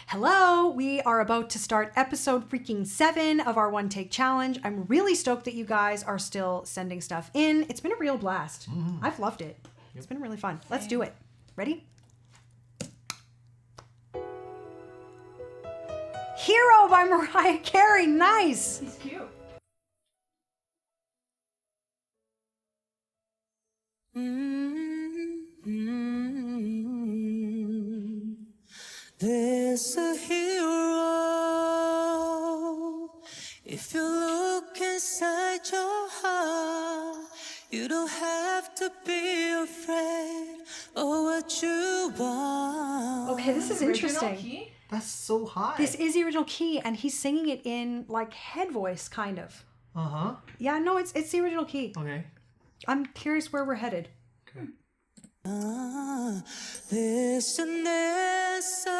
Hello, we are about to start episode freaking 7 of our one take challenge. I'm really stoked that you guys are still sending stuff in. It's been a real blast. I've loved it. It's been really fun. Let's do it. Ready? Hero by Mariah Carey. Nice. He's cute. There's a hero. If you look inside your heart, you don't have to be afraid of what you want. Okay, this is interesting. Key? That's so high. This is the original key, and he's singing it in like head voice, kind of. Uh-huh. Yeah, no, it's the original key. Okay. I'm curious where we're headed. Okay. There's an answer.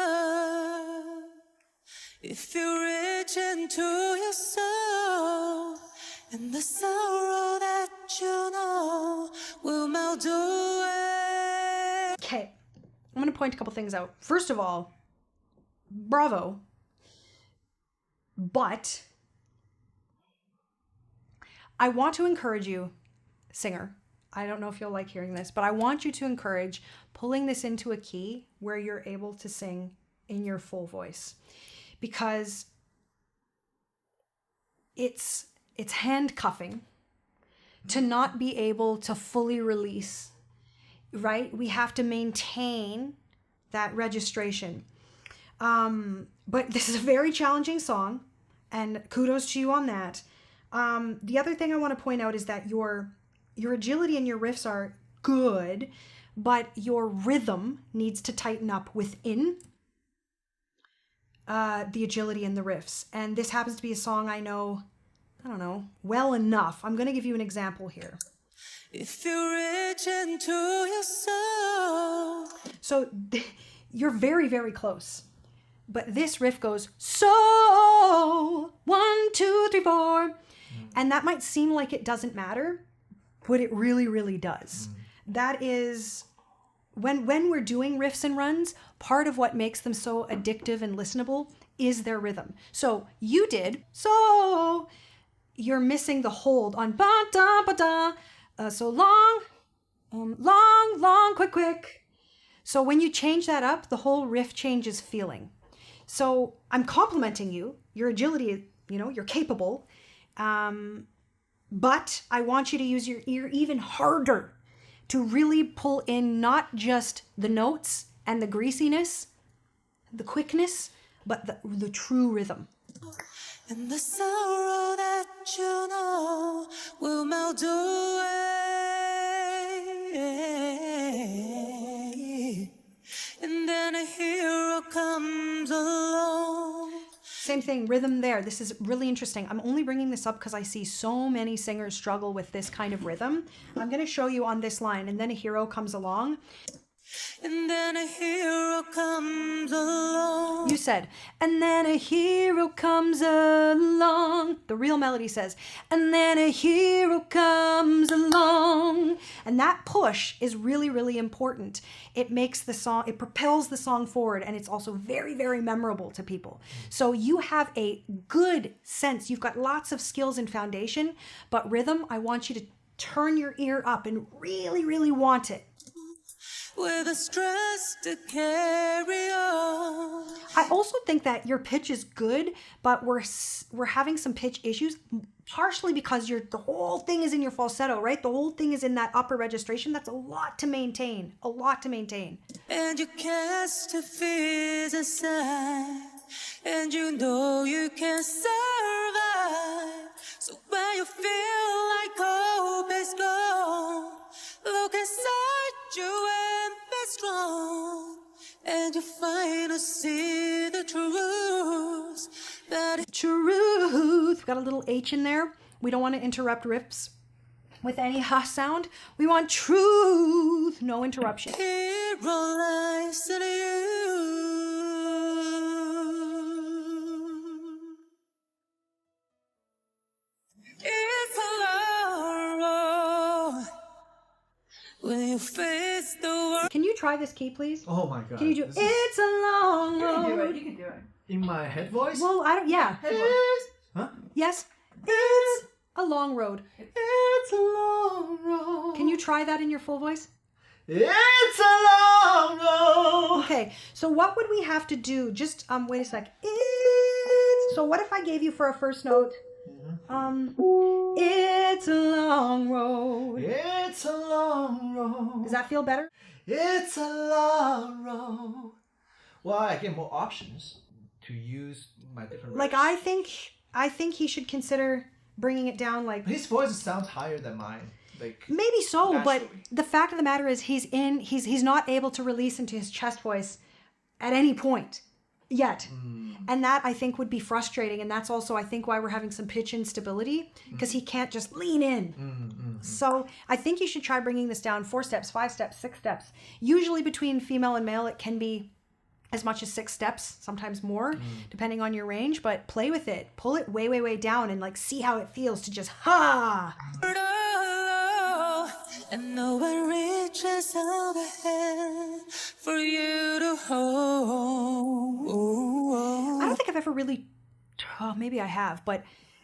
If you reach into your soul, and the sorrow that you know will melt away. Okay, I'm going to point a couple things out. First of all, bravo. But I want to encourage you, singer. I don't know if you'll like hearing this, but I want you to encourage pulling this into a key where you're able to sing in your full voice, because it's handcuffing to not be able to fully release, right? We have to maintain that registration. But this is a very challenging song, and kudos to you on that. The other thing I want to point out is that your agility and your riffs are good, but your rhythm needs to tighten up within the agility and the riffs. And this happens to be a song I know, well enough. I'm going to give you an example here. If you reach into your soul. So you're very, very close. But this riff goes, so, 1, 2, 3, 4. And that might seem like it doesn't matter, but it really, really does. That is, when we're doing riffs and runs, part of what makes them so addictive and listenable is their rhythm. So you did, so you're missing the hold on ba-da, so long, long, quick. So when you change that up, the whole riff changes feeling. So I'm complimenting you, your agility, you're capable. But I want you to use your ear even harder to really pull in not just the notes and the greasiness, the quickness, but the true rhythm. And the sorrow that you know will melt away. And then a hero comes along. Same thing, rhythm there. This is really interesting. I'm only bringing this up because I see so many singers struggle with this kind of rhythm. I'm going to show you on this line, and then a hero comes along. And then a hero comes along. You said, and then a hero comes along. The real melody says, and then a hero comes along. And that push is really, really important. It makes the song, it propels the song forward, and it's also very, very memorable to people. So you have a good sense. You've got lots of skills and foundation, but rhythm, I want you to turn your ear up and really, really want it. With a stress to carry on. I also think that your pitch is good, but we're having some pitch issues, partially because the whole thing is in your falsetto, right? The whole thing is in that upper registration. That's a lot to maintain, And you cast your fears aside, and you know you can survive. So when you feel like hope is gone, look inside you and be strong, and you finally see the truth. Truth. Got a little H in there. We don't want to interrupt riffs with any ha sound. We want truth. No interruption. Hero lies in you. It's a when you face the world. Can you try this key, please? Oh my god. Can you do this It's a long You can do road? it. You can do it. in my head voice? Well, I don't. Yeah. Head voice. Huh? Yes. It's a long road. It's a long road. Can you try that in your full voice? It's a long road. Okay. So what would we have to do? Just wait a sec. So what if I gave you for a first note? It's a long road. It's a long road. Does that feel better? It's a long road. Well, I get more options to use my different. Like ranges. I think he should consider bringing it down. Like His voice sounds higher than mine. Like maybe so, but naturally. the fact of the matter is he's not able to release into his chest voice at any point yet. And that I think would be frustrating, and that's also I think why we're having some pitch instability because he can't just lean in. So I think you should try bringing this down 4 steps, 5 steps, 6 steps. Usually between female and male it can be as much as 6 steps, sometimes more, depending on your range, but play with it. Pull it way, way, way down and like see how it feels to just And no one reaches overhead for you to hold. I don't think I've ever really, maybe I have, but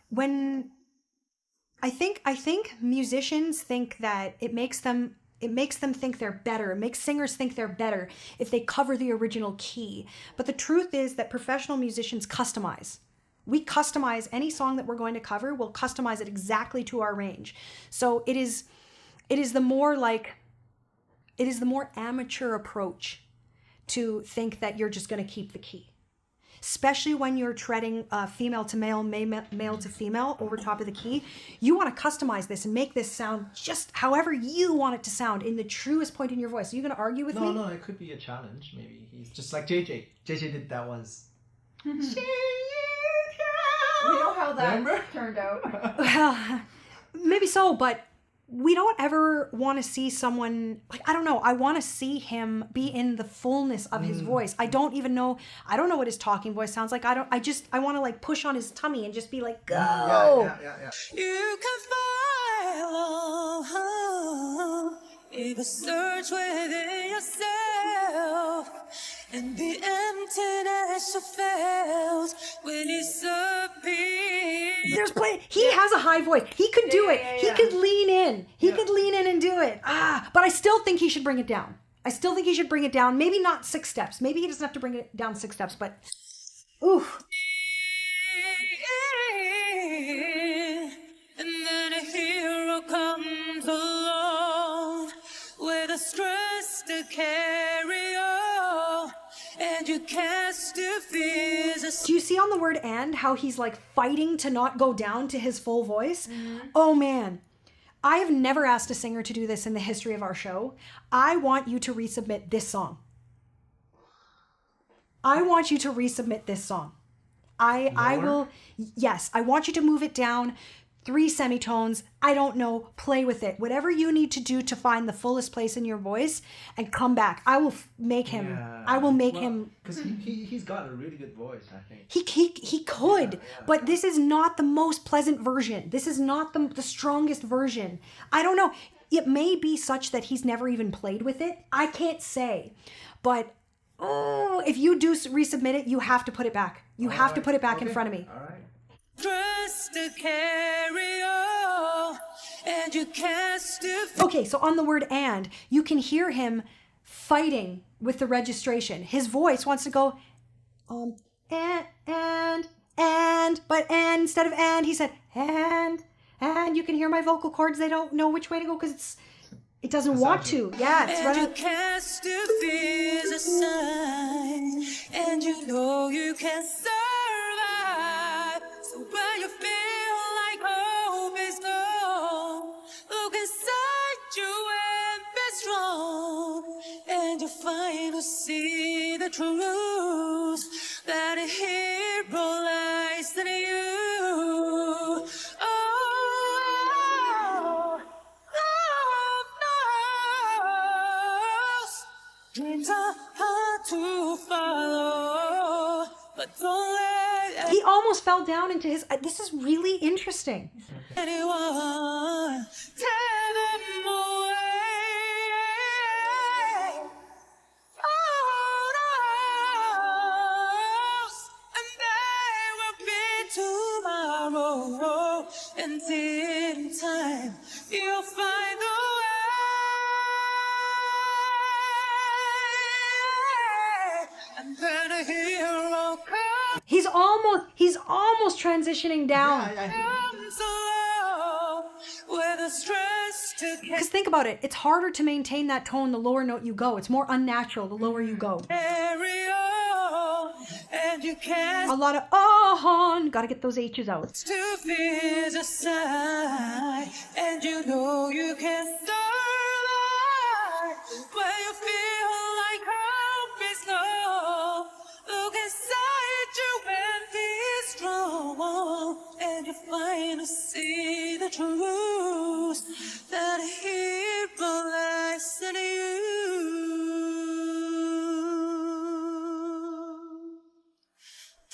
when I think musicians think that it makes them think they're better. It makes singers think they're better if they cover the original key. But the truth is that professional musicians customize. We customize any song that we're going to cover. We'll customize it exactly to our range. So it is the more amateur approach to think that you're just going to keep the key. Especially when you're treading female to male, male to female over top of the key. You want to customize this and make this sound just however you want it to sound in the truest point in your voice. Are you going to argue with me? No, it could be a challenge. Maybe he's just like JJ. JJ did that once. We know how that Remember? turned out. Well, maybe so, but we don't ever want to see someone like, I don't know. I want to see him be in the fullness of his voice. I don't know what his talking voice sounds like. I want to like push on his tummy and just be like, go. Yeah. You can find if you search within yourself and the emptiness you felt when you disappeared. He has a high voice. He could do it. yeah. He could lean in. He could lean in and do it. But I still think he should bring it down. Maybe not 6 steps. Maybe he doesn't have to bring it down 6 steps, but oof. And then a hero comes along with a stress to carry on, and you cast your fears aside. Do you see on the word "and" how he's like fighting to not go down to his full voice? Oh man. I have never asked a singer to do this in the history of our show. I want you to resubmit this song. I want you to resubmit this song. I will, yes, I want you to move it down 3 semitones. I don't know, play with it. Whatever you need to do to find the fullest place in your voice and come back. I will make him, Because he's got a really good voice, I think. he could, but this is not the most pleasant version. This is not the strongest version. I don't know. It may be such that he's never even played with it. I can't say. But if you do resubmit it, you have to put it back. You have to put it back in front of me. All right. Stress to carry on, and you cast your Okay, so on the word "and," you can hear him fighting with the registration. His voice wants to go, and, but instead of "and," he said, and you can hear my vocal cords. They don't know which way to go because it doesn't want to. Yeah, it's and you running. cast your fears aside, and you know you can survive. So when you feel like hope is gone, look inside you and be strong, and you finally see the truth that a hero lies in you. Dreams are hard to follow, but don't let He almost fell down into his. This is really interesting. anyone tear them away. and in time you'll find the way. And then a hero He's almost transitioning down. comes along with a stress to Because think about it, it's harder to maintain that tone the lower note you go. It's more unnatural the lower you go. carry on, and you can't A lot of on. Gotta get those H's out. to fears aside, and you know you can survive when you feel like hope is gone. Look inside you and be strong, and you finally see the truth that a hero lies in you.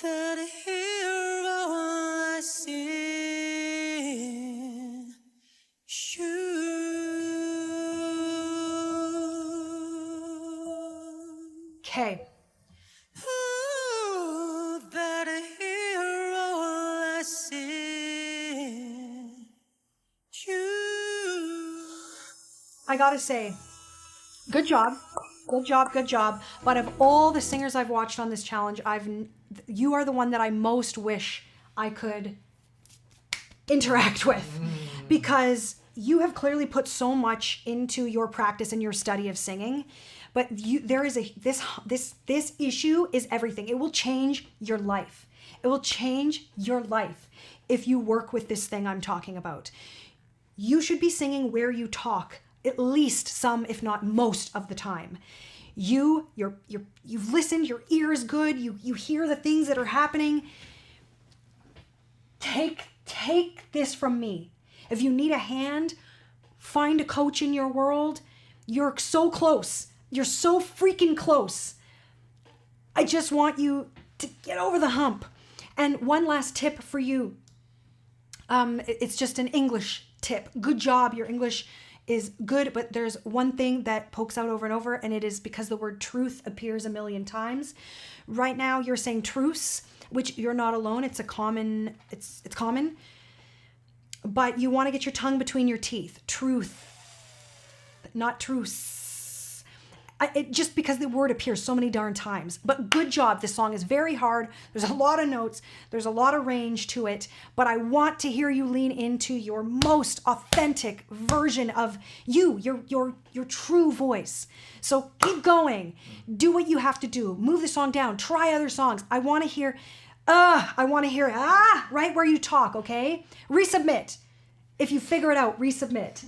That a hero lies in you. Okay. Ooh, that a hero lies in you. I gotta say, good job. Good job, good job. But of all the singers I've watched on this challenge, you are the one that I most wish I could interact with, because you have clearly put so much into your practice and your study of singing. But this issue is everything. It will change your life. It will change your life if you work with this thing I'm talking about. You should be singing where you talk, at least some, if not most of the time. You've listened, your ear is good, you hear the things that are happening. Take this from me. If you need a hand, find a coach in your world. You're so close. You're so freaking close. I just want you to get over the hump. And one last tip for you. It's just an English tip. Good job. Your English is good, but there's one thing that pokes out over and over, and it is because the word truth appears a million times. Right now you're saying truce, which you're not alone. It's common, but you want to get your tongue between your teeth. Truth, not truce. Just because the word appears so many darn times. But good job. This song is very hard. There's a lot of notes. There's a lot of range to it. But I want to hear you lean into your most authentic version of you, your true voice. So keep going. Do what you have to do. Move the song down. Try other songs. I want to hear, right where you talk, okay? Resubmit. If you figure it out, resubmit.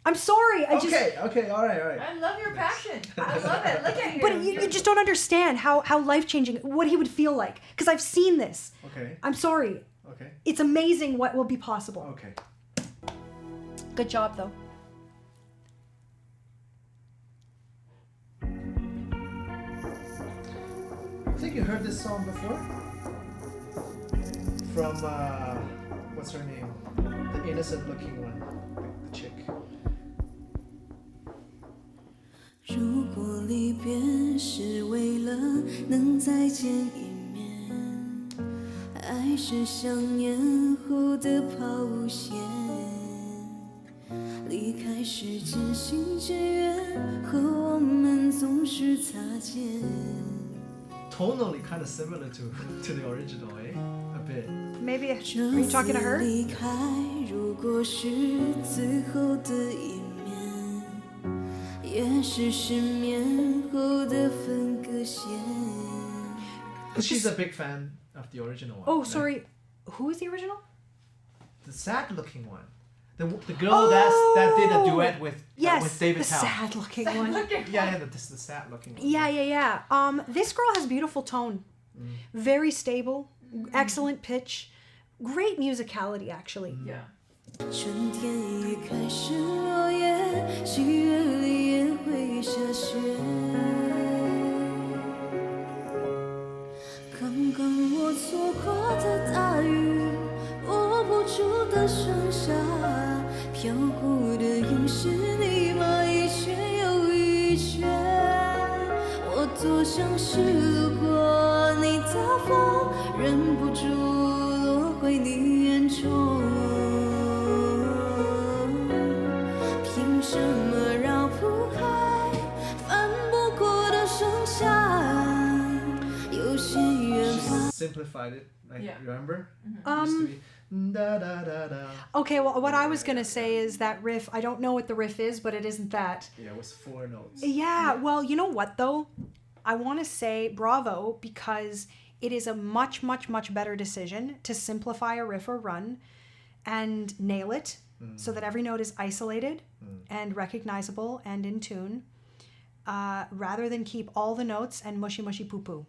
I'm sorry. Okay, all right. I love your passion. I love it. Look at you. But you just don't understand how life-changing, what he would feel like. Because I've seen this. Okay. I'm sorry. Okay. It's amazing what will be possible. Okay. Good job, though. I think you heard this song before. From, what's her name? The innocent-looking one. The chick. 如果离别是为了能再见一面，爱是想念后的抛线，离开时渐行渐远，和我们总是擦肩。 Tonally kind of similar to the original, eh? A bit. Maybe, are you talking to her? 离开如果是最后的一面，也是失眠后的分割线。 She's a big fan of the original one. Oh, right? sorry. Who is the original? The sad-looking one. The girl that did a duet with David the Tao. sad-looking one. Yeah, the sad-looking one. Yeah. This girl has beautiful tone. Very stable. Excellent pitch. Great musicality, actually. Yeah. 春天已开始落叶，喜悦里也会下雪。刚刚我错过的大雨，握不住的盛夏，飘过的永是你吗？一圈又一圈，我多像是路过你的风，忍不住落回。回你眼中，凭什么绕不开翻不过的盛夏？有些远方。 Simplified it. Like, Yeah. remember? Used to be da da da da. Okay, well, what I was gonna say is that riff. I don't know what the riff is, but it isn't that. Yeah, it was 4 notes. Yeah. Well, you know what though? I want to say bravo because it is a much, much, much better decision to simplify a riff or run and nail it so that every note is isolated and recognizable and in tune, rather than keep all the notes and mushy mushy poo poo.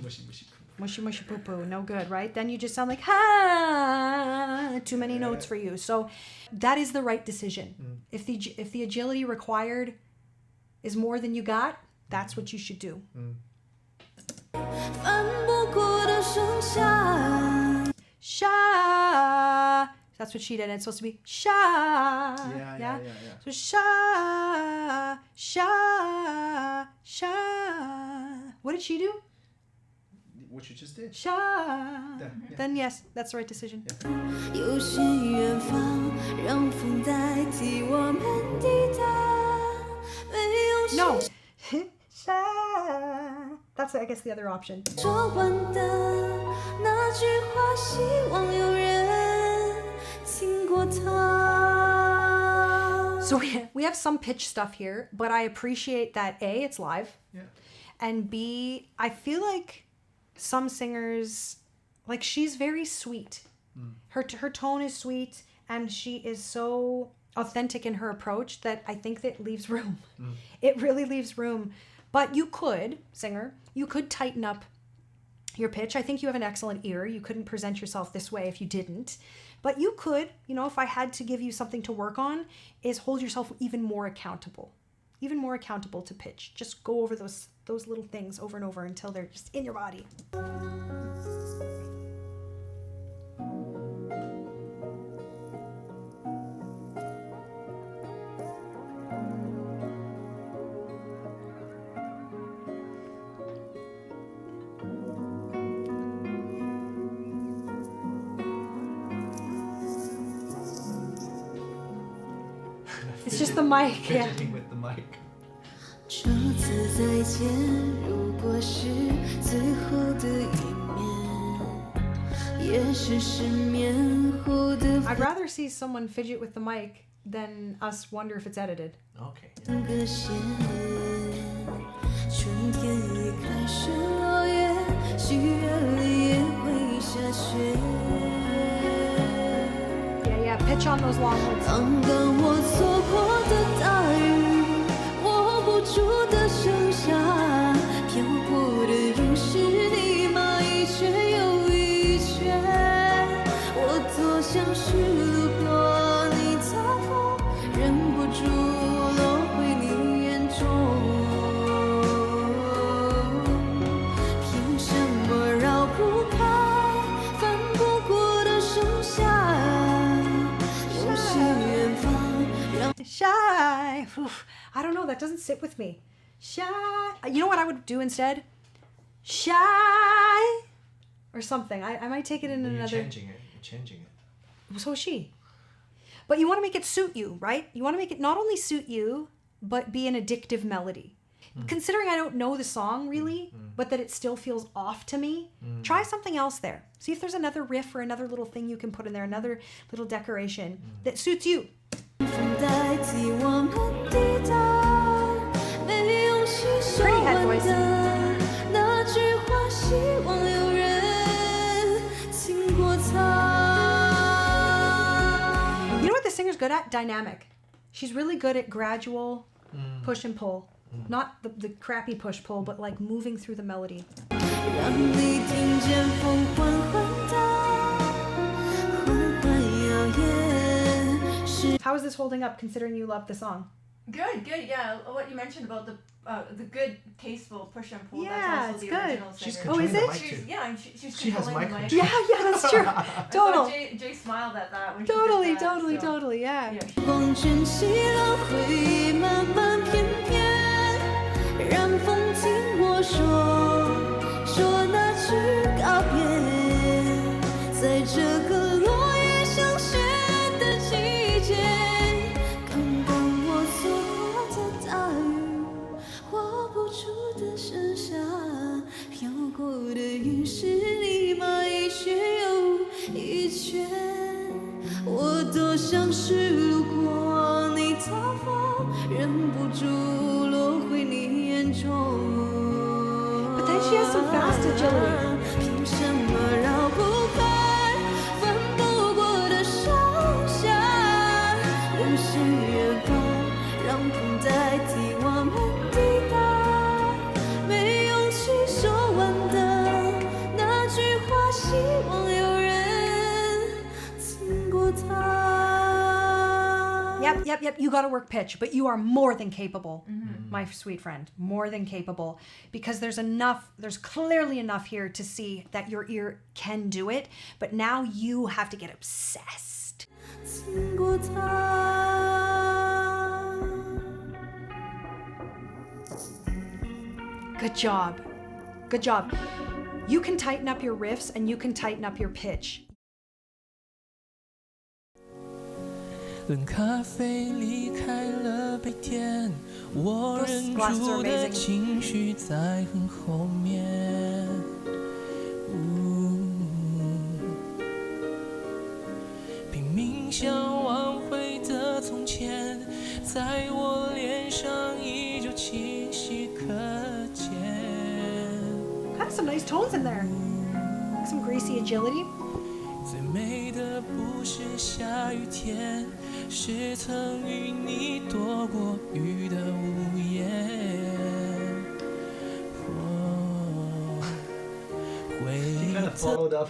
Mushy, mushy. Mushy mushy poo poo, no good, right? Then you just sound like ha, too many notes for you. So that is the right decision. If the agility required is more than you got, that's what you should do. 翻不过的盛夏。 Sha. That's what she did. It's supposed to be sha. Yeah. So sha, sha, sha. What did she do? What you just did. Sha. Yeah. Then yes, that's the right decision. 有些远方，让风代替我们抵达，没有 No. Sha. That's I guess the other option. 说完的那句话，希望有人听过它。 So we have some pitch stuff here, but I appreciate that A, it's live, Yeah. and B, I feel like some singers, like she's very sweet. Her tone is sweet, and she is so authentic in her approach that I think that leaves room. It really leaves room. But you could, singer, you could tighten up your pitch. I think you have an excellent ear. You couldn't present yourself this way if you didn't. But you could, you know, if I had to give you something to work on, is hold yourself even more accountable to pitch. Just go over those little things over and over until they're just in your body. It's just the mic, yeah. Fidgeting with the mic. 这次再见，如果是最后的一面，也是失眠后的 I'd rather see someone fidget with the mic than us wonder if it's edited. Okay. 分割线。春天已开始落叶，许愿里也会下雪。 Yeah, pitch on those long notes. 刚刚我错过的大雨，握不住的盛夏，飘过的又是你吗？一圈又一圈，我多想是路过你擦过，忍不住落回你眼中。凭什么绕不开翻不过的盛夏？ Shy. Oof. I don't know. That doesn't sit with me. Shy. You know what I would do instead? Shy. Or something. I might take it in You're another. changing it. So is she. But you want to make it suit you, right? You want to make it not only suit you, but be an addictive melody. Considering I don't know the song really, but that it still feels off to me, try something else there. See if there's another riff or another little thing you can put in there, another little decoration that suits you. 风代替我们抵达，没勇气说完的那句话，希望有人听过它。 You know what the singer's good at? Dynamic. She's really good at gradual push and pull. Not the crappy push pull, but like moving through the melody. 让你听见风缓缓荡，缓缓摇曳。 How is this holding up considering you love the song? Good. Yeah, what you mentioned about the good, tasteful push and pull. Yeah, that's also it's the good. original She's singer. Oh, is controlling it? the mic too. Yeah, and she's She has controlling mic the control. Yeah, that's true. Total. Jay smiled at that when Totally, she did that, totally, so, totally, yeah. Yeah. 光卷起了回忆，慢慢片片，让风听我说那句告别，在这个。像是路过你造访，忍不住落回你眼中。But then she has some fast agility. 凭什么绕不开翻不过的上下？人生越高，让痛代替我们抵达。没勇气说完的那句话，希望有人听过它。Yep. You got to work pitch, but you are more than capable, my sweet friend. More than capable, because there's clearly enough here to see that your ear can do it, but now you have to get obsessed. 听过它。 Good job. Good job. You can tighten up your riffs and you can tighten up your pitch. 冷咖啡离开了杯垫，我忍住的情绪在很后面。拼命想挽回的从前，在我脸上依旧清晰可见。 Got some nice tones in there. Some greasy agility. 最美的不是下雨天，是曾与你躲过雨的屋檐。She kind of followed up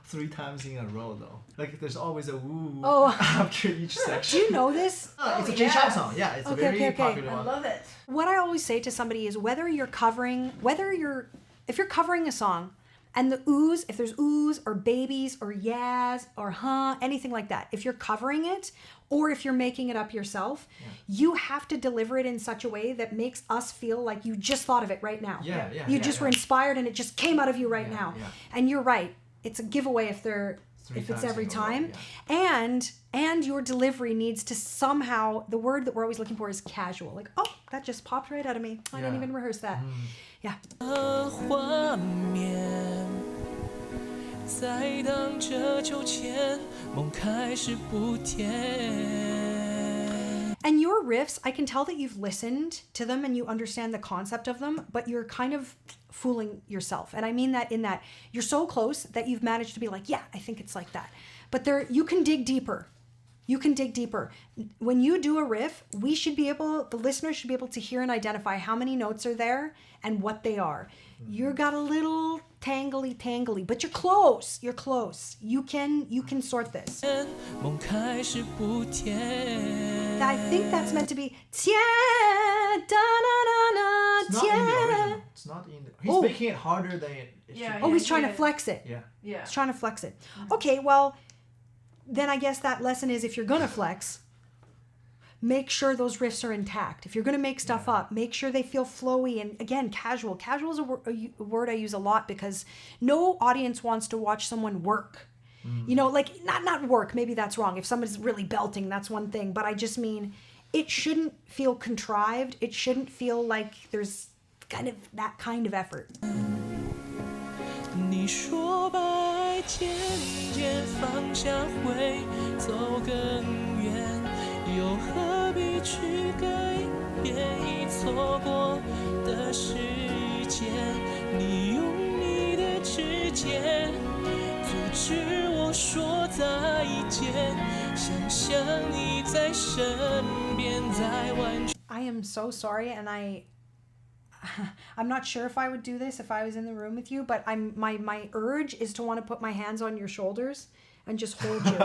3 times in a row though. Like there's always a woo after each Do section. you know this? It's a Jay Chou song. Yeah, it's a Okay, very okay. popular I one. love it. What I always say to somebody is if you're covering a song and the oohs, if there's oohs or babies or yas or huh, anything like that, if you're covering it or if you're making it up yourself, you have to deliver it in such a way that makes us feel like you just thought of it right now. You just were inspired and it just came out of you right now. Yeah. And you're right. It's a giveaway if it's every time. And your delivery needs to somehow, the word that we're always looking for is casual. Like, oh, that just popped right out of me. I didn't even rehearse that. Yeah. 画面在荡着秋千，梦开始不甜。 And your riffs, I can tell that you've listened to them and you understand the concept of them, but you're kind of fooling yourself. And I mean that in that you're so close that you've managed to be like, yeah, I think it's like that. But you can dig deeper. You can dig deeper. When you do a riff, the listeners should be able to hear and identify how many notes are there and what they are. You got a little tangly, but you're close. You're close. You can sort this. 梦开始不甜。 I think that's meant to be 天 da na na na It's not in the 天 original. It's not in the. He's making it harder than it should Yeah, be. Oh, he's trying to Yeah. flex it. Yeah. Yeah. He's trying to flex it. Okay, well, then I guess that lesson is if you're gonna flex, make sure those riffs are intact. If you're gonna make stuff up, make sure they feel flowy and again casual. Casual is a word I use a lot because no audience wants to watch someone work. You know, like not work. Maybe that's wrong. If somebody's really belting, that's one thing. But I just mean it shouldn't feel contrived. It shouldn't feel like there's kind of that kind of effort. 你说把爱渐渐放下会走更远，又何必去改变已错过的时间？你用你的指尖阻止我说再见，想象你在身边，在完全。 I am so sorry, and I'm not sure if I would do this if I was in the room with you, but my urge is to want to put my hands on your shoulders and just hold you.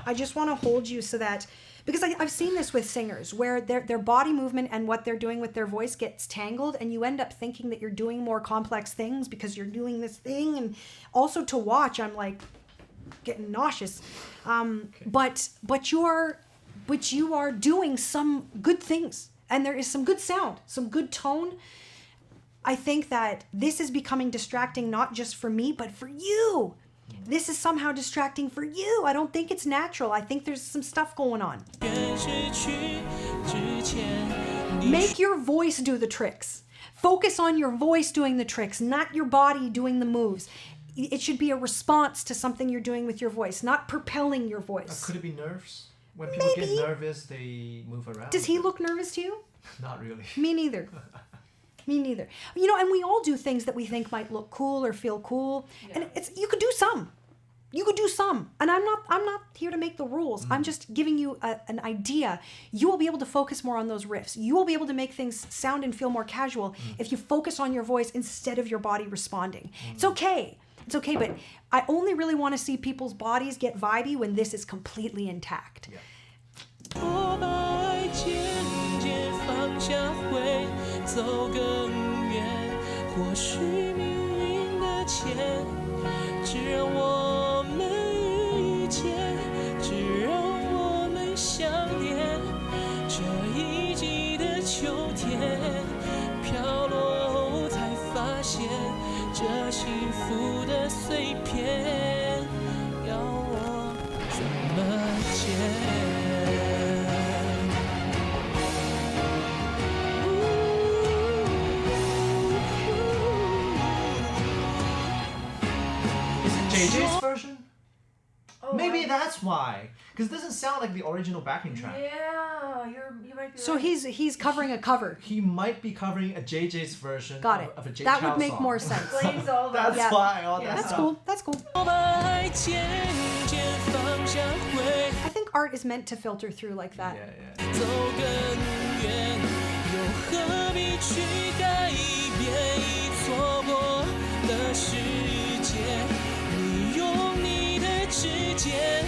I just want to hold you so that, because I've seen this with singers where their body movement and what they're doing with their voice gets tangled, and you end up thinking that you're doing more complex things because you're doing this thing. And also to watch, I'm like getting nauseous. But you are doing some good things, and there is some good sound, some good tone. I think that this is becoming distracting not just for me, but for you. This is somehow distracting for you. I don't think it's natural. I think there's some stuff going on. Make your voice do the tricks. Focus on your voice doing the tricks, not your body doing the moves. It should be a response to something you're doing with your voice, not propelling your voice. Could it be nerves? When people get nervous, they move around. Does he look nervous to you? Not really. Me neither. Me neither. You know, and we all do things that we think might look cool or feel cool. And you could do some. You could do some. And I'm not here to make the rules. I'm just giving you an idea. You will be able to focus more on those riffs. You will be able to make things sound and feel more casual if you focus on your voice instead of your body responding. It's okay. It's okay, but I only really want to see people's bodies get vibey when this is completely intact. Yeah. 我把爱渐渐放下，会走更远。或许命运的牵，只让我们遇见，只让我们相恋。这一季的秋天，飘落后才发现，这幸福的碎片，要我怎么捡？ JJ's version? Oh, Maybe that's why. Because it doesn't sound like the original backing track. Yeah, you might be So right. he's covering a cover. He might be covering a JJ's version Got it. of a J That Chou would make song. more sense. Explains all that. That's Yeah. why all Yeah. that That's stuff. cool. That's cool. 我把爱渐渐放下，会 I think art is meant to filter through like that. Yeah, yeah. 走更远，又何必去改变已错过的世界？你用你的指尖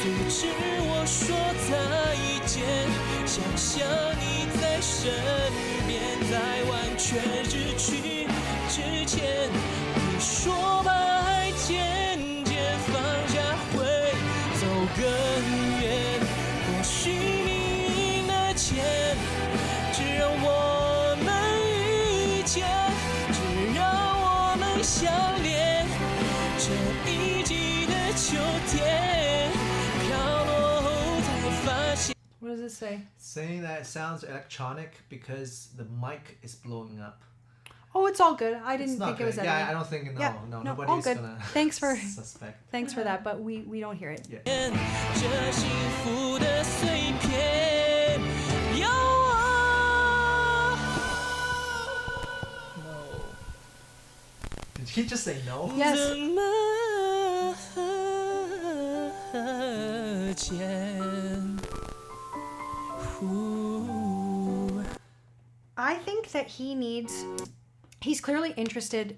阻止我说再见，想象你在身边，在完全失去之前，你说把爱渐渐放下，会走更远。或许命运的牵，只让我们遇见，只让我们相恋。这一季的秋天，飘落后才发现。 What does it say? Saying that it sounds electronic because the mic is blowing up. Oh, it's all good. I It's didn't not think it was good. edited. Yeah, I don't think Yeah, no, no, all nobody's good. gonna Thanks for- suspect. Thanks for that, but we don't hear it. Yeah. 这幸福的碎片，要我。 No. Did he just say no? Yes. 怎么见？ I think that he's clearly interested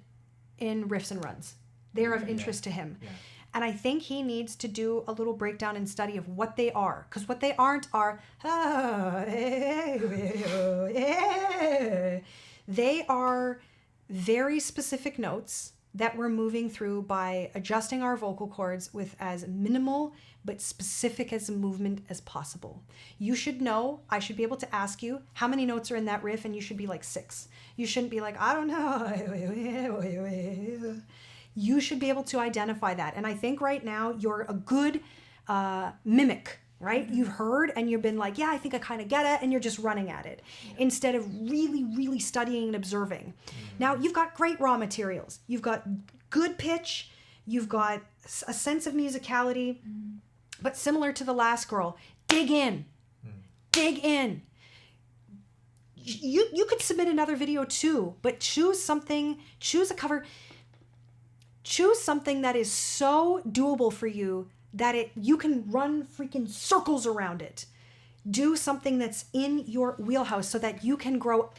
in riffs and runs. They're of interest to him. Yeah. And I think he needs to do a little breakdown and study of what they are. Because what they aren't are, they are very specific notes that we're moving through by adjusting our vocal cords with as minimal but specific as a movement as possible. You should know, I should be able to ask you how many notes are in that riff, and you should be like 6. You shouldn't be like, I don't know. You should be able to identify that. And I think right now you're a good mimic, right? You've heard and you've been like, yeah, I think I kind of get it. And you're just running at it instead of really, really studying and observing. Now you've got great raw materials. You've got good pitch. You've got a sense of musicality, but similar to the last girl, dig in, dig in. You could submit another video too, but choose a cover. Choose something that is so doable for you that you can run freaking circles around it. Do something that's in your wheelhouse so that you can grow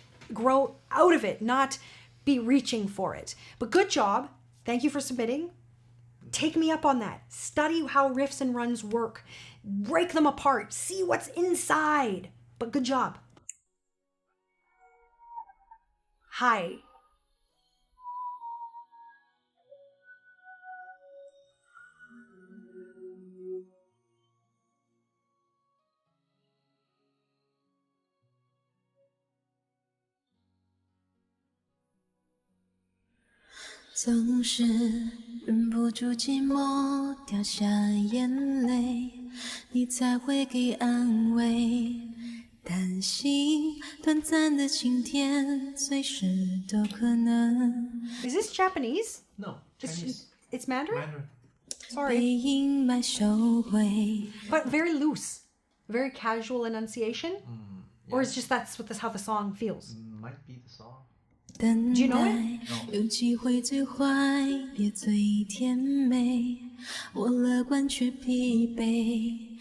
out of it, not be reaching for it. But good job. Thank you for submitting. Take me up on that. Study how riffs and runs work. Break them apart. See what's inside. But good job. Hi. “总是忍不住寂寞，掉下眼泪，你才会给安慰。担心短暂的晴天，随时都可能 Is this Japanese? No, Chinese. It's Mandarin? Mandarin. 被 Sorry. 阴霾收回。” But very loose. very casual enunciation, or is just that's how the song feels? Might be the song. 等 Do you know 待 it? 有机会最坏也最甜美，我乐观却疲惫，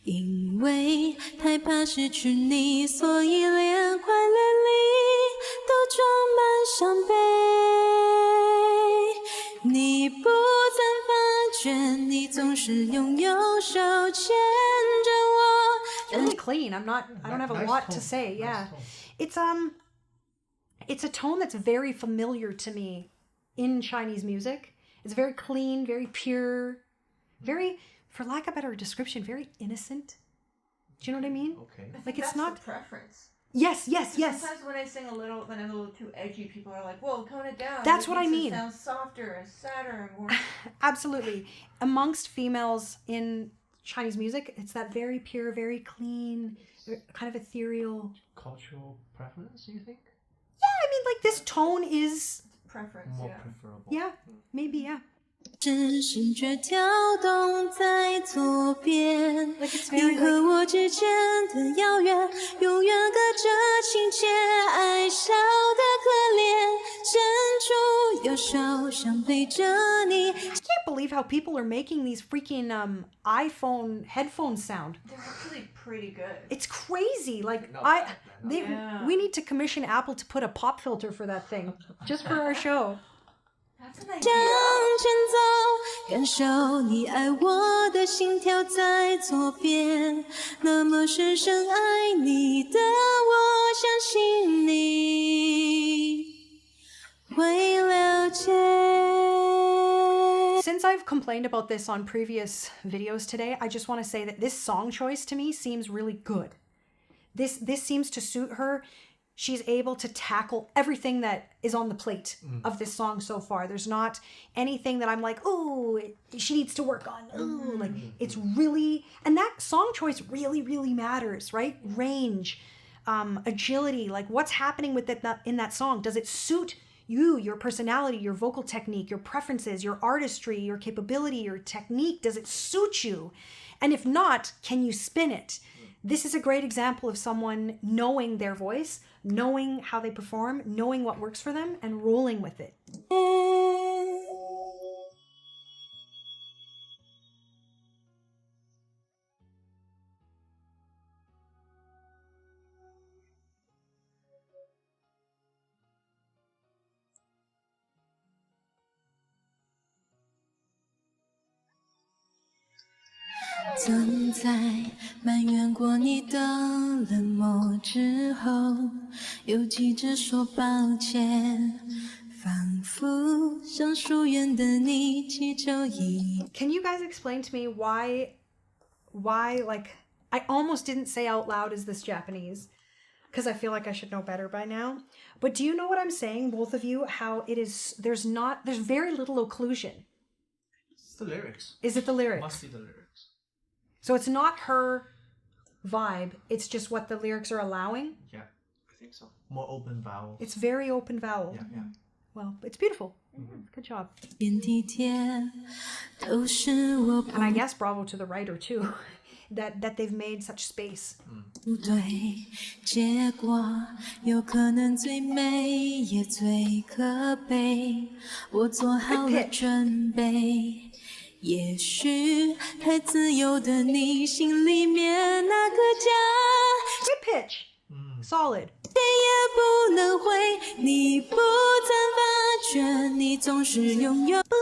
因为太怕失去你，所以连快乐里都装满伤悲。你不曾发觉，你总是拥有手牵着我。 It's really clean. I don't have a Nice lot tone. to say. Nice Yeah. tone. It's a tone that's very familiar to me in Chinese music. It's very clean, very pure, very, for lack of a better description, very innocent. Do you know what I mean? Okay. I think Like, it's that's not- the preference. Yes. Sometimes when I sing when I'm a little too edgy, people are like, "Whoa, tone it down." That's It what I needs to mean. Sound softer and sadder and more. Absolutely. Amongst females in Chinese music, it's that very pure, very clean, kind of ethereal. Cultural preference, you think? Yeah, I mean, like this tone is, Preference, More yeah. preferable. yeah, maybe, yeah. 只是觉跳动在左边， Like it's 你 very 和 like, 我之间的遥远，永远隔着情切，爱笑得可怜，伸出右手想陪着你。 I can't believe how people are making these freaking iPhone headphones sound. They're actually pretty good. It's crazy. Like Not bad, not bad. we need to commission Apple to put a pop filter for that thing just for our show. That's an 向 idea. 前走，感受你爱我的心跳在左边，那么深深爱你的我，相信你会了解。 Since I've complained about this on previous videos today, I just want to say that this song choice to me seems really good. This seems to suit her. She's able to tackle everything that is on the plate of this song so far. There's not anything that I'm like, oh, she needs to work on. Oh, like it's really, and that song choice really, really matters, right? Range, agility, like what's happening with it in that song? Does it suit you, your personality, your vocal technique, your preferences, your artistry, your capability, your technique? Does it suit you? And if not, can you spin it? This is a great example of someone knowing their voice, knowing how they perform, knowing what works for them, and rolling with it. 总在埋怨过你的冷漠之后，又急着说抱歉，仿佛向疏远的你祈求一。 Can you guys explain to me why like I almost didn't say out loud is this Japanese because I feel like I should know better by now. But do you know what I'm saying, both of you, how it is there's very little occlusion. It's the lyrics. Is it the lyrics? Must be the lyrics. So it's not her vibe, it's just what the lyrics are allowing. Yeah, I think so. More open vowels. It's very open vowel. yeah. Well, it's beautiful. Good job. 变体贴，都是我 And I guess bravo to the writer too. That they've made such space. 不对，结果有可能最美也最可悲。我做好了准备，也许太自由的你心里面那个家， Good pitch. Solid. 谁也不能回。你不曾发觉，你总是拥有。 There's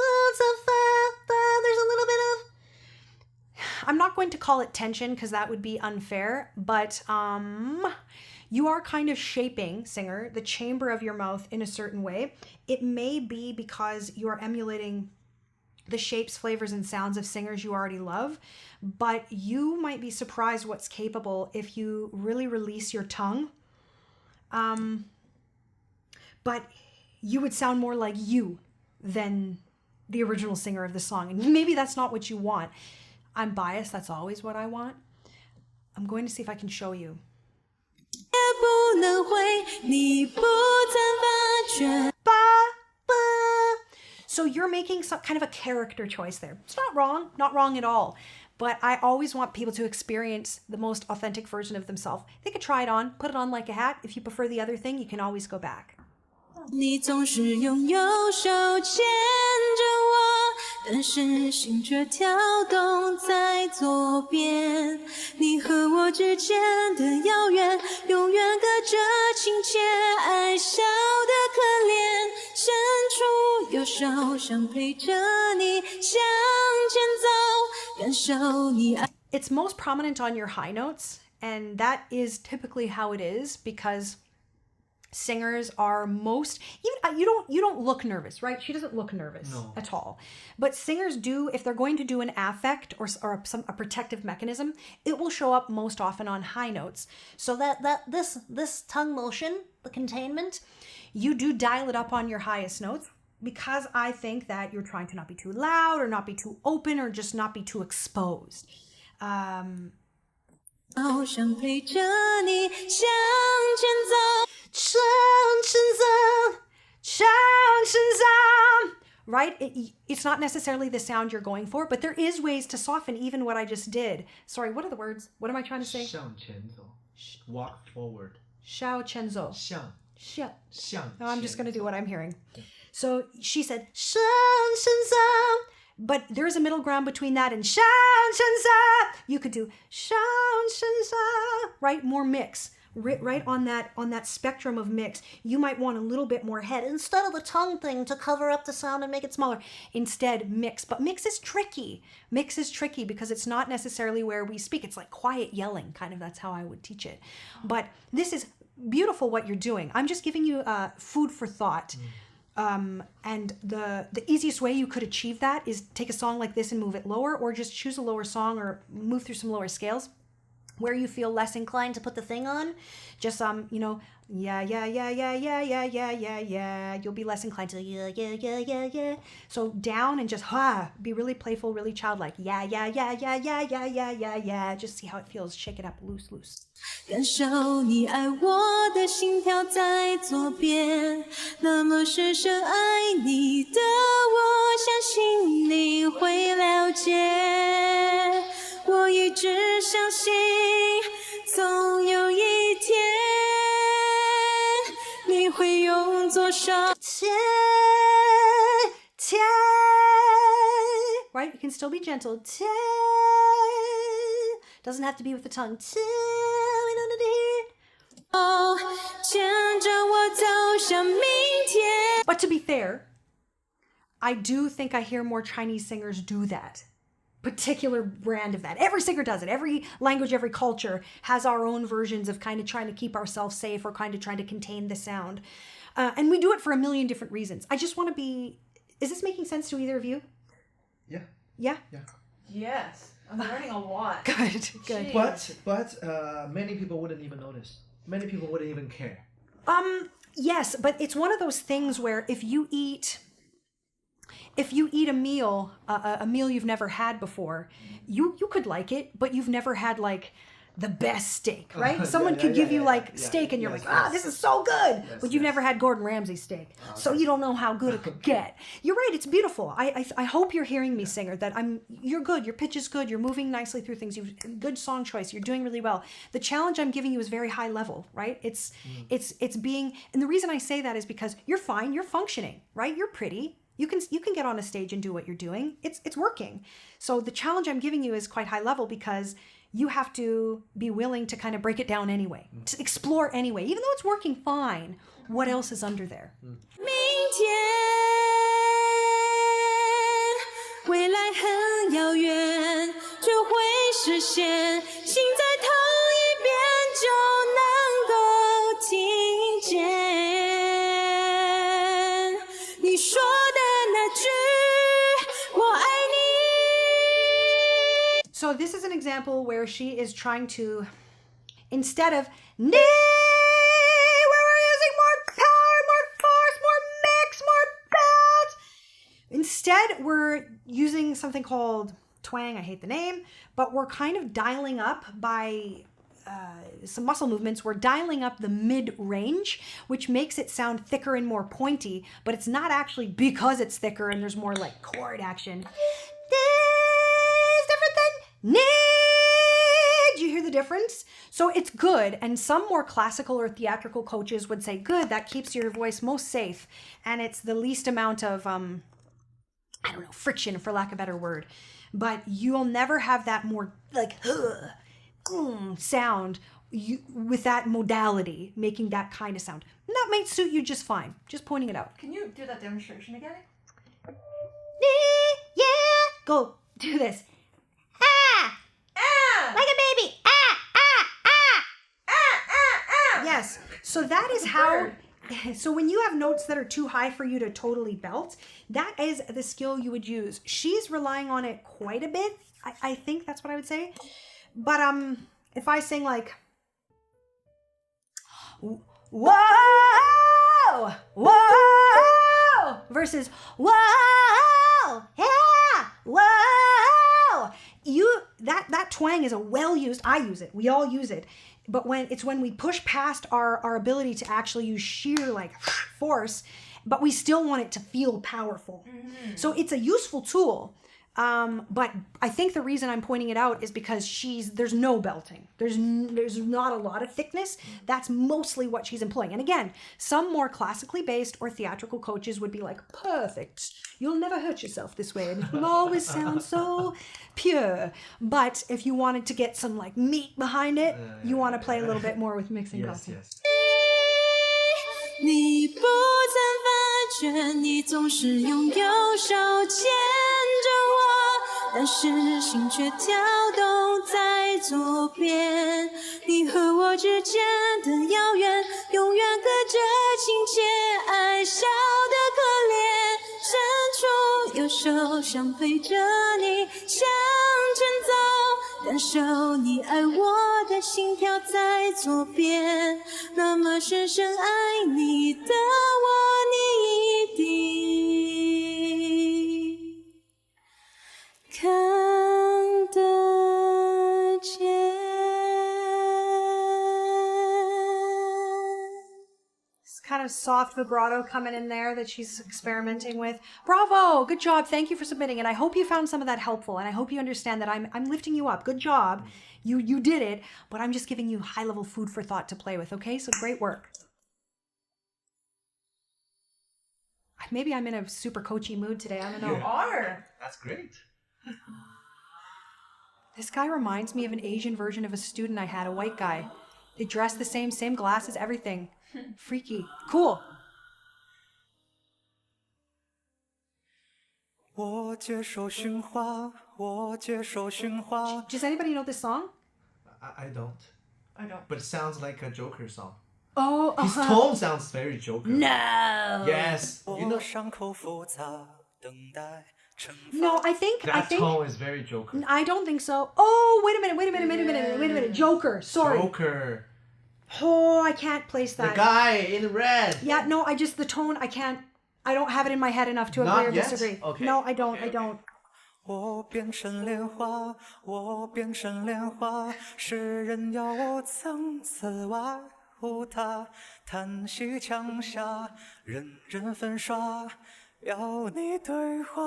a little bit of I'm not going to call it tension because that would be unfair, but you are kind of shaping, singer, the chamber of your mouth in a certain way. It may be because you are emulating the shapes, flavors, and sounds of singers you already love, but you might be surprised what's capable if you really release your tongue. But you would sound more like you than the original singer of the song. And maybe that's not what you want. I'm biased. That's always what I want. I'm going to see if I can show you. 也不能回，你不曾发觉。 Ba, ba. So you're making some kind of a character choice there. It's not wrong at all. But I always want people to experience the most authentic version of themselves. They could try it on, put it on like a hat. If you prefer the other thing, you can always go back. 你总是用右手牵着我，但是心却跳动在左边。你和我之间的遥远，永远隔着亲切爱笑的可怜。伸出右手，想陪着你向前走，感受你爱。 It's most prominent on your high notes, and that is typically how it is because singers are most even you don't look nervous, right? She doesn't look nervous at all. But singers do, if they're going to do an affect or a protective mechanism, it will show up most often on high notes. So this tongue motion, the containment, you do dial it up on your highest notes because I think that you're trying to not be too loud or not be too open or just not be too exposed. 好想陪着你向前走。 Right? It's not necessarily the sound you're going for, but there is ways to soften even what I just did. Sorry, what are the words? What am I trying to say? 向前走 walk forward. 向前走. 向 No, I'm just going to do what I'm hearing. So she said, 向前走. But there's a middle ground between that and 向前走. You could do 向前走, right? More mix. Right on that spectrum of mix, you might want a little bit more head instead of the tongue thing to cover up the sound and make it smaller. Instead, mix. But mix is tricky. Mix is tricky because it's not necessarily where we speak. It's like quiet yelling, kind of. That's how I would teach it. But this is beautiful what you're doing. I'm just giving you food for thought. And the easiest way you could achieve that is take a song like this and move it lower, or just choose a lower song or move through some lower scales. Where you feel less inclined to put the thing on, just yeah. You'll be less inclined to yeah. So down and just be really playful, really childlike. Yeah. Just see how it feels. Shake it up, loose. 感受你爱我的心跳在左边，那么深深爱你的我，相信你会了解。我一直相信，总有一天你会用左手牵。 Right? You can still be gentle. Doesn't have to be with the tongue. We don't need to hear it. 哦，牵着我走向明天。 But to be fair, I do think I hear more Chinese singers do that. Particular brand of that. Every singer does it. Every language, every culture has our own versions of kind of trying to keep ourselves safe or kind of trying to contain the sound. And we do it for a million different reasons. I just want to be... Is this making sense to either of you? Yeah. Yeah? Yes. I'm learning a lot. Good. Jeez. But many people wouldn't even notice. Many people wouldn't even care. Yes, but it's one of those things where if you eat a meal, a meal you've never had before, you could like it, but you've never had like the best steak, right? Someone could give you steak and you're like, this is so good, but you've never had Gordon Ramsay steak, so you don't know how good it could get. You're right, it's beautiful. I hope you're hearing me, singer, that you're good, your pitch is good, you're moving nicely through things, you've good song choice, you're doing really well. The challenge I'm giving you is very high level, right? It's being, and the reason I say that is because you're fine, you're functioning, right? You're pretty. You can get on a stage and do what you're doing. It's working. So the challenge I'm giving you is quite high level because you have to be willing to kind of break it down anyway, to explore anyway. Even though it's working fine, what else is under there? 明天，未来很遥远，就会实现。心在同一边就能够听见你说的那句“我爱你”。 So this is an example where she is trying to, instead of where we're using more power, more force, more mix, more bounce. Instead, we're using something called twang. I hate the name, but we're kind of dialing up by some muscle movements, we're dialing up the mid-range, which makes it sound thicker and more pointy, but it's not actually because it's thicker and there's more like chord action. This is different than need. Do you hear the difference? So it's good, and some more classical or theatrical coaches would say, good, that keeps your voice most safe, and it's the least amount of, friction, for lack of a better word. But you'll never have that more like sound with that modality, making that kind of sound. And that might suit you just fine. Just pointing it out. Can you do that demonstration again? Yeah, go do this. Ah, like a baby. Yes. So that is how. So when you have notes that are too high for you to totally belt, that is the skill you would use. She's relying on it quite a bit. I think that's what I would say. But if I sing like, whoa, whoa, versus whoa, yeah, whoa, that twang is a well used. I use it. We all use it. But when we push past our ability to actually use sheer like force, but we still want it to feel powerful. Mm-hmm. So it's a useful tool. But I think the reason I'm pointing it out is because there's no belting. There's not a lot of thickness. That's mostly what she's employing. And again, some more classically based or theatrical coaches would be like, perfect. You'll never hurt yourself this way. And it will always sound so pure. But if you wanted to get some like meat behind it, you want to play a little bit more with mixing Yes, belting. yes. 你不曾发觉，你总是用右手牵着我，但是心却跳动在左边。你和我之间的遥远，永远隔着亲切，爱笑得可怜。伸出右手，想陪着你向前走，感受你爱我的心跳在左边。那么深深爱你的我，你一定看得见。Kind of soft vibrato coming in there that she's experimenting with. Bravo! Good job. Thank you for submitting. And I hope you found some of that helpful. And I hope you understand that I'm lifting you up. Good job. You did it, but I'm just giving you high-level food for thought to play with, okay? So great work. Maybe I'm in a super coachy mood today. I don't know. You are. That's great. This guy reminds me of an Asian version of a student I had, a white guy. They dress the same glasses, everything. Freaky. Cool. 我接受驯化，我接受驯化。 Does anybody know this song? I don't. I don't. But it sounds like a Joker song. Oh, His tone sounds very Joker. No. Yes. You know, 我伤口复杂，等待惩罚。 No, I think that tone is very Joker. I don't think so. Oh, wait a minute. Joker. Sorry. Joker. Oh, I can't place The that. guy in red. Yeah, no, the tone, I don't have it in my head enough to agree Not or yet? disagree. Okay. No, I don't. 我变成莲花，我变成莲花，世人要我从此外乎他，叹息墙下，人人粉刷，要你对话，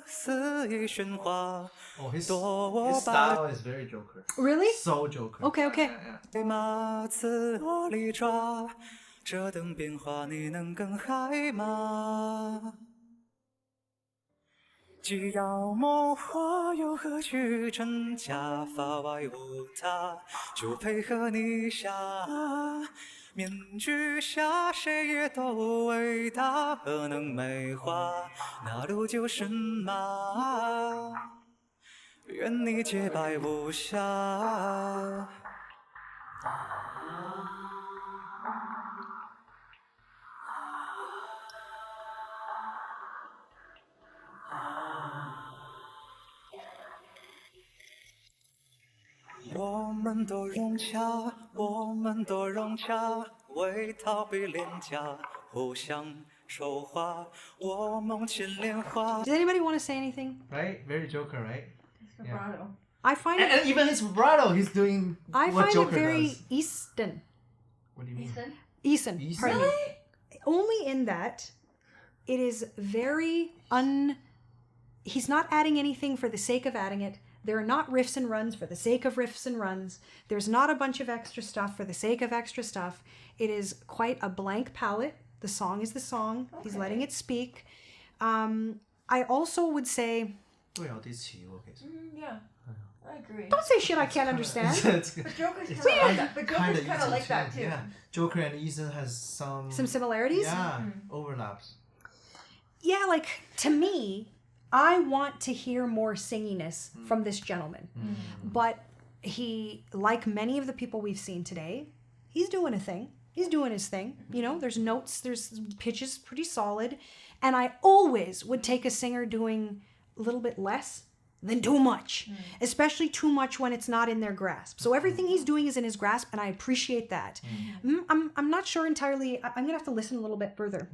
肆意喧哗， Oh, his 躲我 style is very Joker. Really? So Joker. Okay. Yeah. 马自我里抓，这等变化你能更害吗？既要谋划，又何须真假？法外无他，就配合你下。面具下谁也都伟大，何能美化？那路就是马，愿你洁白无瑕。我们都融洽，我们都融洽，为逃避廉价，互相丑化。我梦见莲花。 Does anybody want to say anything? Right? Very Joker, right? Vibrato. I find And, it. and even his vibrato, he's doing I what find Joker it very does. Easton. What do you mean? Ethan? Eason. Pardon me. Only in that it is very he's not adding anything for the sake of adding it. There are not riffs and runs for the sake of riffs and runs. There's not a bunch of extra stuff for the sake of extra stuff. It is quite a blank palette. The song is the song. Okay. He's letting it speak. I also would say... Yeah. I agree. Don't say shit I can't understand. But Joker's kind of like that too. Yeah. Joker and Ethan has some similarities? Yeah, overlaps. Yeah, like, to me, I want to hear more singiness from this gentleman. But he, like many of the people we've seen today, he's doing a thing. He's doing his thing. You know, there's notes, there's pitches pretty solid. And I always would take a singer doing a little bit less than too much, especially too much when it's not in their grasp. So everything he's doing is in his grasp, and I appreciate that. I'm not sure entirely. I'm gonna have to listen a little bit further.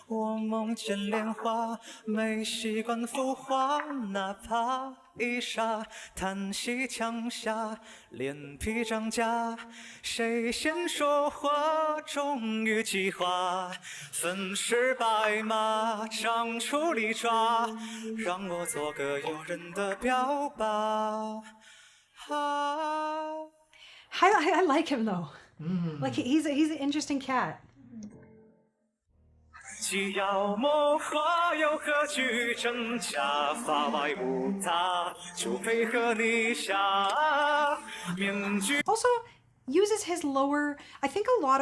我梦见莲花，没习惯浮华，哪怕一刹，叹息枪下，脸皮长假，谁先说话，终于计划，粉饰白马，长处里抓，让我做个诱人的表白。I like him though. Like he's an interesting cat. 既要谋划，又何惧真假？法外无他，就配合你下面具。 Also uses his lower. I think a lot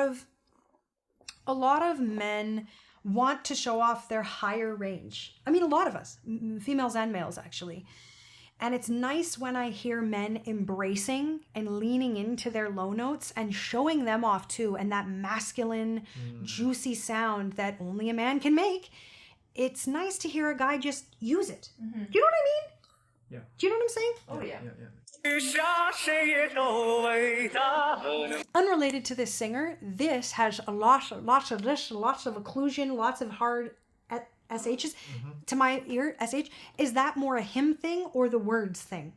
of men want to show off their higher range. I mean, a lot of us, females and males actually. And it's nice when I hear men embracing and leaning into their low notes and showing them off too, and that masculine, juicy sound that only a man can make. It's nice to hear a guy just use it. Do you know what I mean? Yeah. Do you know what I'm saying? Oh yeah. Unrelated to this singer, this has lots of occlusion, lots of hard SHs. To my ear, SH, is that more a him thing or the words thing?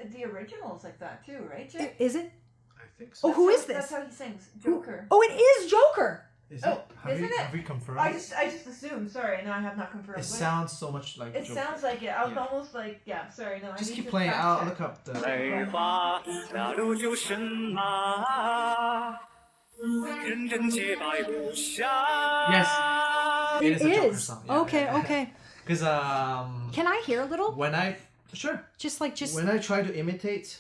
The original's like that too, right, Jay? Is it? I think so. Oh, who is this? That's how he sings. Joker. Oh, it is Joker. Is Oh, it? isn't it? Have we confirmed? I just assumed. Sorry, no, I have not confirmed. It sounds so much like It Joker. sounds like it. I was almost like, yeah. Sorry, no. I Just need keep to playing. fact I'll check. look up the. 美化那路就神马，人人皆拜不下。 Yes. It is a Joker Is. song. Yeah, Okay, yeah. okay. Because Can I hear a little? when I Just when I try to imitate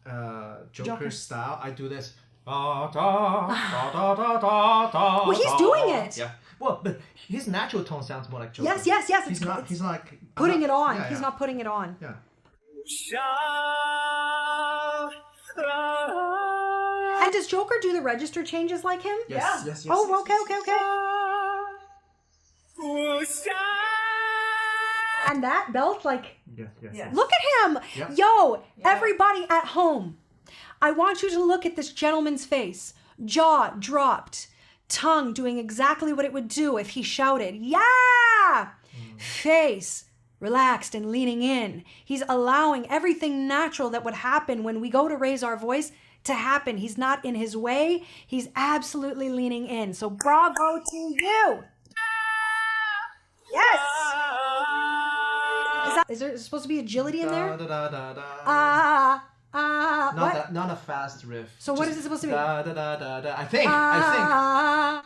Joker's Joker. style, I do this. Da, da, da, da, da, da, da, Well, he's da. doing it. Yeah. Well, but his natural tone sounds more like Joker. Yes. He's not. He's not like Putting it on. Yeah, He's yeah. not putting it on. Yeah. 下 And does Joker do the register changes like him? Yes. Yes. Yes. Oh, yes, okay, yes. okay, okay. 不下。 And that belt, like, Yes. Yes. Yeah. yes. look at him. Yep. Yo, everybody at home. I want you to look at this gentleman's face. Jaw dropped. Tongue doing exactly what it would do if he shouted, yeah! Face relaxed and leaning in. He's allowing everything natural that would happen when we go to raise our voice to happen. He's not in his way. He's absolutely leaning in. So bravo to you. Yes. Is there supposed to be agility in there? Da, da, da, da, da. What? Not a fast riff. So what Just is it supposed to be? Da, da, da, da, da. I think. Ah.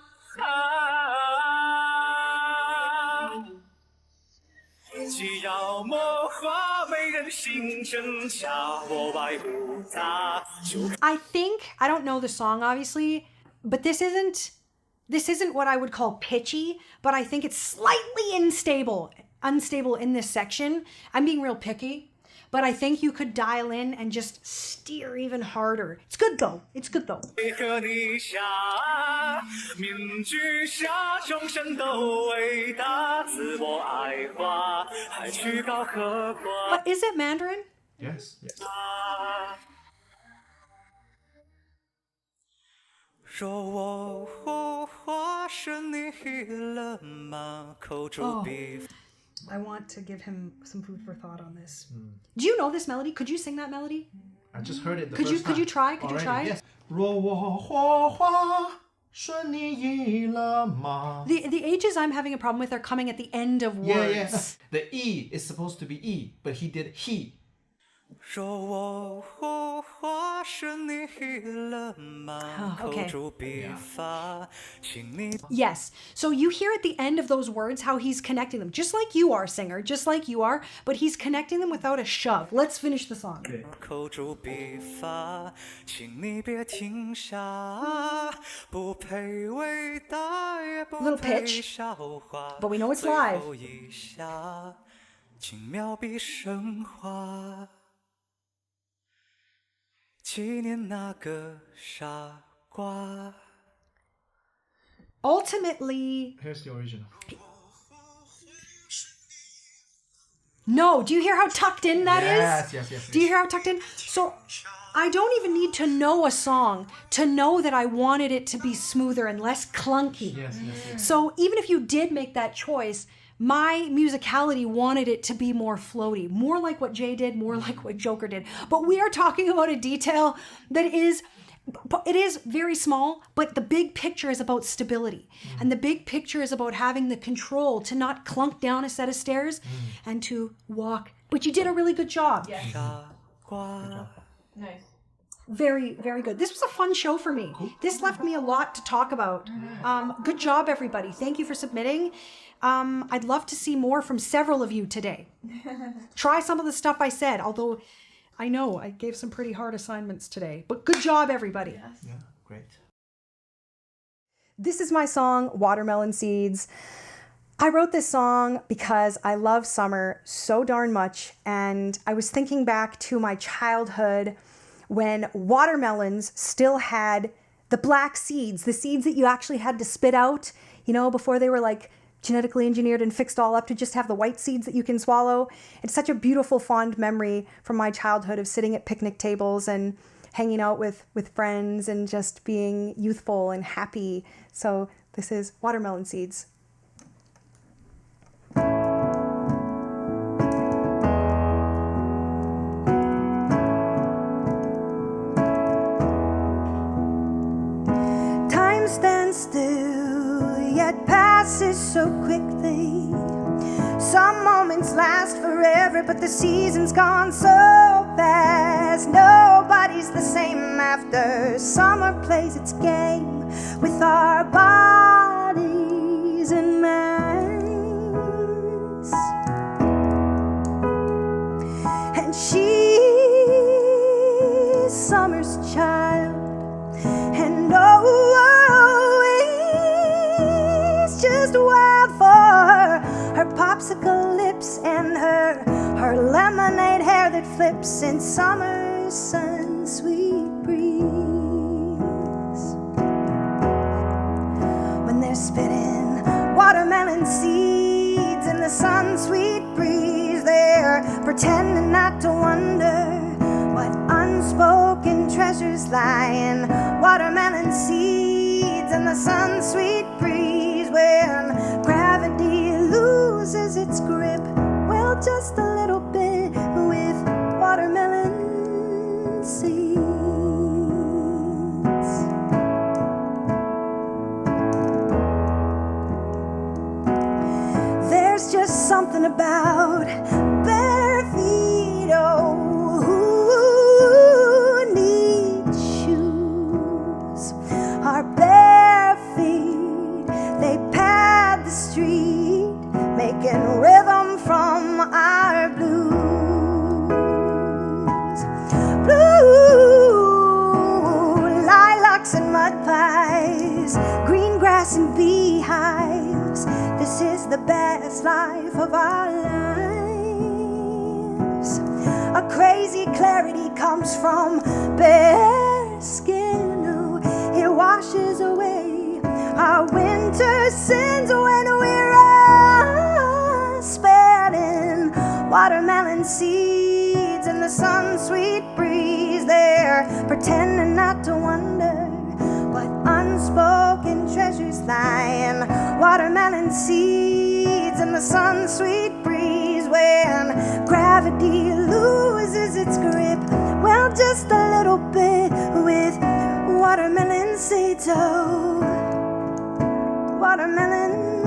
既要谋划，没人心真假，我外不杂。 I think I don't know the song obviously, but this isn't what I would call pitchy, but I think it's slightly unstable in this section. I'm being real picky, but I think you could dial in and just steer even harder. It's good though. 配合你下，面具下，众生都伟大，自我爱花，还去搞荷花。 But is it Mandarin? Yes. Yes. 若我花是你了吗？口诛笔。I want to give him some food for thought on this. Do you know this melody? Could you sing that melody? I just heard it the Could first you time. could you try? Could you try? Already, yes. 若我火花顺利意了吗 The H's I'm having a problem with are coming at the end of words. Yeah. The E is supposed to be E, but he did he. 若我火花顺利了吗？ Oh, okay. 口诛笔伐，请你 Yes. So you hear at the end of those words how he's connecting them, just like you are, singer, just like you are, but he's connecting them without a shove. Let's finish the song. 口诛笔伐，请你别停下，不配伟大，也不 Little 配 pitch, 笑话。 but we know it's 最 live. 后一下，轻描笔升华，纪念那个傻瓜。 Ultimately, Here's the original. no. Do you hear how tucked in that is? Yes. Do you hear how tucked in? So I don't even need to know a song to know that I wanted it to be smoother and less clunky. Yes. So even if you did make that choice, my musicality wanted it to be more floaty, more like what Jay did, more like what Joker did. But we are talking about a detail that is, it is very small, but the big picture is about stability. And the big picture is about having the control to not clunk down a set of stairs and to walk. But you did a really good job. Yes. 傻瓜。 Nice. Very, very good. This was a fun show for me. This left me a lot to talk about. Good job, everybody. Thank you for submitting. I'd love to see more from several of you today. Try some of the stuff I said, although I know I gave some pretty hard assignments today. But good job, everybody. Yeah, great. This is my song, Watermelon Seeds. I wrote this song because I love summer so darn much, and I was thinking back to my childhood when watermelons still had the black seeds, the seeds that you actually had to spit out, you know, before they were like genetically engineered and fixed all up to just have the white seeds that you can swallow. It's such a beautiful, fond memory from my childhood of sitting at picnic tables and hanging out with friends and just being youthful and happy. So this is Watermelon Seeds. Time stands still, yet passes so quickly. Some moments last forever, but the season's gone so fast. Nobody's the same after summer plays its game with our bodies and minds. And she's summer's child, and always just wild for her popsicle lips and her lemonade hair that flips in summer's sun sweet breeze. When they're spitting watermelon seeds in the sun sweet breeze, they're pretending not to wonder what unspoken treasures lie in watermelon seeds in the sun sweet breeze. When gravity loses its grip, well, just a little bit with watermelon seeds. There's just something about bare feet, oh, who need shoes? Our bare feet, they pad the street, making rhythm from our blues. Blue lilacs and mud pies, green grass and beehives. This is the best life of our lives. A crazy clarity comes from bare skin. Oh, it washes away our winter sins when we're spreading watermelon seeds in the sun sweet breeze. They're pretending not to wonder what unspoken treasures lie in watermelon seeds in the sun sweet breeze. gravity loses its grip. Well, just a little bit with watermelon seeds. Oh, watermelon